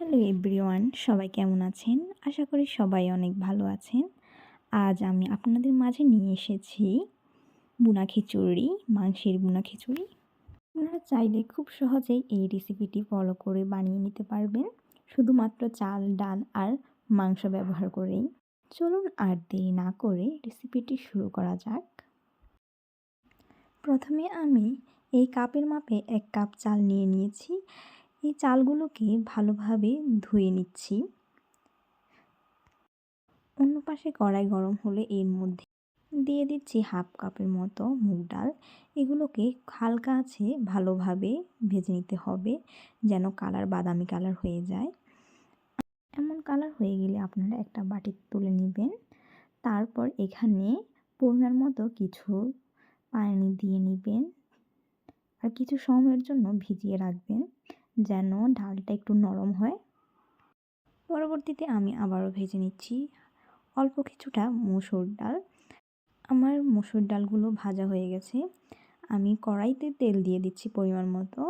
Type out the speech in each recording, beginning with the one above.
Hello everyone, সবাই কেমন আছেন? আশা করি সবাই অনেক ভালো আছেন। আজ আমি আপনাদের মাঝে নিয়ে এসেছি ভুনা খিচুড়ি, মাংসের ভুনা খিচুড়ি। আপনারা চাইলে খুব সহজেই এই রেসিপিটি ফলো করে বানিয়ে নিতে পারবেন, শুধুমাত্র চাল, ডাল আর মাংস ব্যবহার করেই। চলুন আর দেরি না করে রেসিপিটি শুরু করা যাক। প্রথমে আমি এই কাপের মাপে 1 কাপ চাল নিয়ে নিয়েছি। এই চালগুলোকে ভালোভাবে ধুয়ে নিচ্ছি। অন্য পাশে কড়াই গরম হলে এর মধ্যে দিয়ে দিচ্ছি হাফ কাপের মতো মুগ ডাল। এগুলোকে হালকা আছে ভালোভাবে ভেজে নিতে হবে, যেন বাদামি কালার হয়ে যায়। এমন কালার হয়ে গেলে আপনারা একটা বাটিতে তুলে নেবেন। তারপর এখানে পরিমাণ মতো কিছু পানি দিয়ে নেবেন আর কিছু সময়ের জন্য ভিজিয়ে রাখবেন, যেন ডালটা একটু নরম হয়। পরবর্তীতে আমি আবারও ভেজে নিচ্ছি অল্প কিছুটা মসুর ডাল। আমার মসুর ডালগুলো ভাজা হয়ে গেছে। আমি কড়াইতে তেল দিয়ে দিচ্ছি পরিমাণ মতো।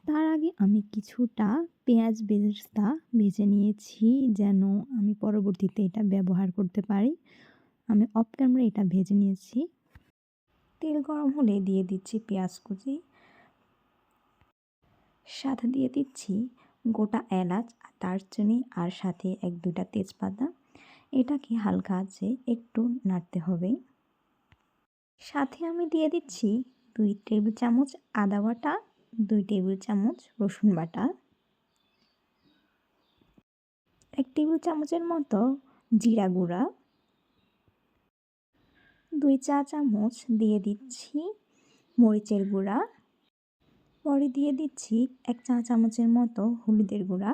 তার আগে আমি কিছুটা পেঁয়াজ বেরেস্তা ভেজে নিয়েছি, যেন আমি পরবর্তীতে এটা ব্যবহার করতে পারি। আমি অফ ক্যামেরা এটা ভেজে নিয়েছি। তেল গরম হলে দিয়ে দিচ্ছি পেঁয়াজ কুচি, সাথে দিয়ে দিচ্ছি গোটা এলাচ, দারচিনি আর সাথে 1-2টা তেজপাতা। এটাকে হালকা আঁচে একটু নাড়তে হবে। সাথে আমি দিয়ে দিচ্ছি 2 টেবিল চামচ আদা বাটা, 2 টেবিল চামচ রসুন বাটা, 1 টেবিল চামচের মতো জিরা গুঁড়া, 2 চা চামচ দিয়ে দিচ্ছি মরিচের গুঁড়া, পরে দিয়ে দিচ্ছি 1 চা চামচের মতো হলুদের গুঁড়া।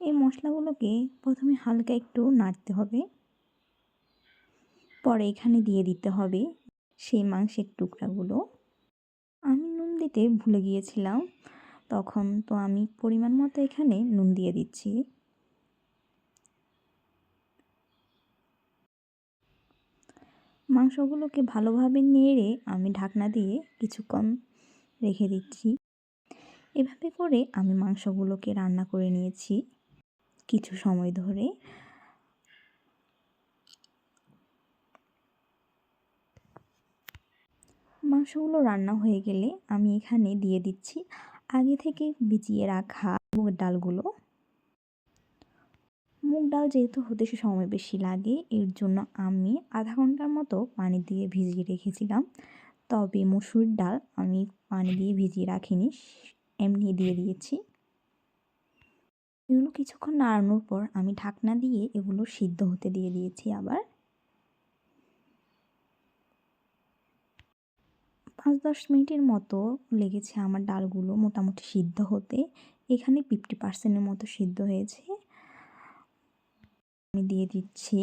এই মশলাগুলোকে প্রথমে হালকা একটু নাড়তে হবে। পরে এখানে দিয়ে দিতে হবে সেই মাংসের টুকরাগুলো। আমি নুন দিতে ভুলে গিয়েছিলাম, তখন তো আমি পরিমাণ মতো এখানে নুন দিয়ে দিচ্ছি। মাংসগুলোকে ভালোভাবে নেড়ে আমি ঢাকনা দিয়ে কিছুক্ষণ রেখে দিচ্ছি। এভাবে করে আমি মাংসগুলোকে রান্না করে নিয়েছি কিছু সময় ধরে। মাংসগুলো রান্না হয়ে গেলে আমি এখানে দিয়ে দিচ্ছি আগে থেকে ভিজিয়ে রাখা মুগের ডালগুলো। মুগ ডাল যেহেতু হতে সময় বেশি লাগে, এর জন্য আমি আধা ঘন্টার মতো পানি দিয়ে ভিজিয়ে রেখেছিলাম। তবে মসুর ডাল আমি পানি দিয়ে ভিজিয়ে রাখিনি, এমনি দিয়ে দিয়েছি। এগুলো কিছুক্ষণ নাড়ানোর পর আমি ঢাকনা দিয়ে এগুলো সিদ্ধ হতে দিয়ে দিয়েছি। আবার 5-10 মিনিটের মতো লেগেছে আমার ডালগুলো মোটামুটি সিদ্ধ হতে। এখানে 50% মতো সিদ্ধ হয়েছে। আমি দিয়ে দিচ্ছি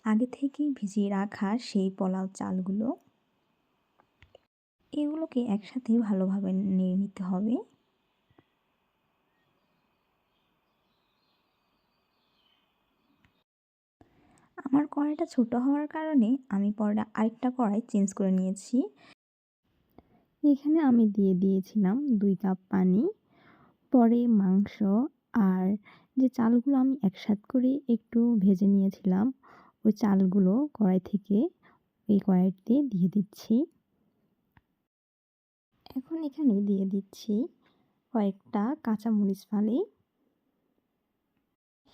আগে থেকেই ভিজিয়ে রাখা সেই পোলাও চালগুলো। এগুলোকে একসাথে ভালোভাবে নেড়ে নিতে হবে। আমার কড়াইটা ছোট হওয়ার কারণে আমি পরে আরেকটা কড়াই চেঞ্জ করে নিয়েছি। এখানে আমি দিয়ে দিয়েছিলাম 2 কাপ পানি। পরে মাংস আর যে চালগুলো আমি একসাথ করে একটু ভেজে নিয়েছিলাম, ওই চালগুলো কড়াই থেকে এই কড়াইতে দিয়ে দিচ্ছি। এখন এখানে দিয়ে দিচ্ছি কয়েকটা কাঁচামরিচ ফালি,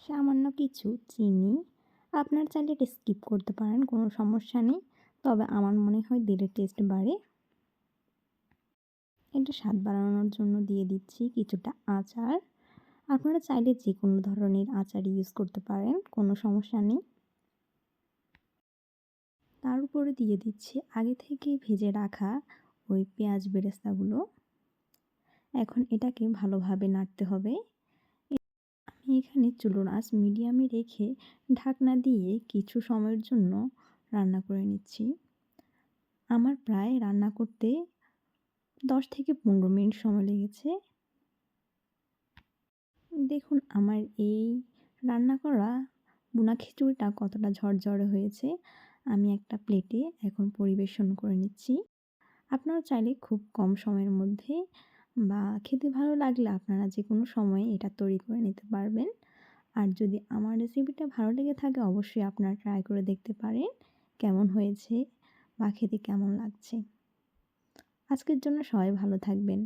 সামান্য কিছু চিনি। আপনার চাইলে এটা স্কিপ করতে পারেন, কোনো সমস্যা নেই। তবে আমার মনে হয় দিলে টেস্ট বাড়ে। এটা স্বাদ বাড়ানোর জন্য দিয়ে দিচ্ছি কিছুটা আচার। আপনারা চাইলে যে কোনো ধরনের আচার ইউজ করতে পারেন, কোনো সমস্যা নেই। তার উপরে দিয়ে দিচ্ছি আগে থেকে ভেজে রাখা ওই পেঁয়াজ বেরেস্তাগুলো। এখন এটাকে ভালোভাবে নাড়তে হবে। আমি এখানে চুলোর আঁচ মিডিয়ামে রেখে ঢাকনা দিয়ে কিছু সময়ের জন্য রান্না করে নিচ্ছি। আমার প্রায় রান্না করতে 10 থেকে 15 মিনিট সময় লেগেছে। দেখুন আমার এই রান্না করা ভুনা খিচুড়িটা কতটা ঝরঝরে হয়েছে। আমি একটা প্লেটে এখন পরিবেশন করে নিচ্ছি। আপনারা চাইলে খুব কম সময়ের মধ্যে বা খেতে ভালো লাগলে আপনারা যে কোনো সময়ে এটা তৈরি করে নিতে পারবেন। আর যদি আমার রেসিপিটা ভালো লেগে থাকে অবশ্যই আপনারা ট্রাই করে দেখতে পারেন কেমন হয়েছে বা খেতে কেমন লাগছে। আজকের জন্য সবাই ভালো থাকবেন।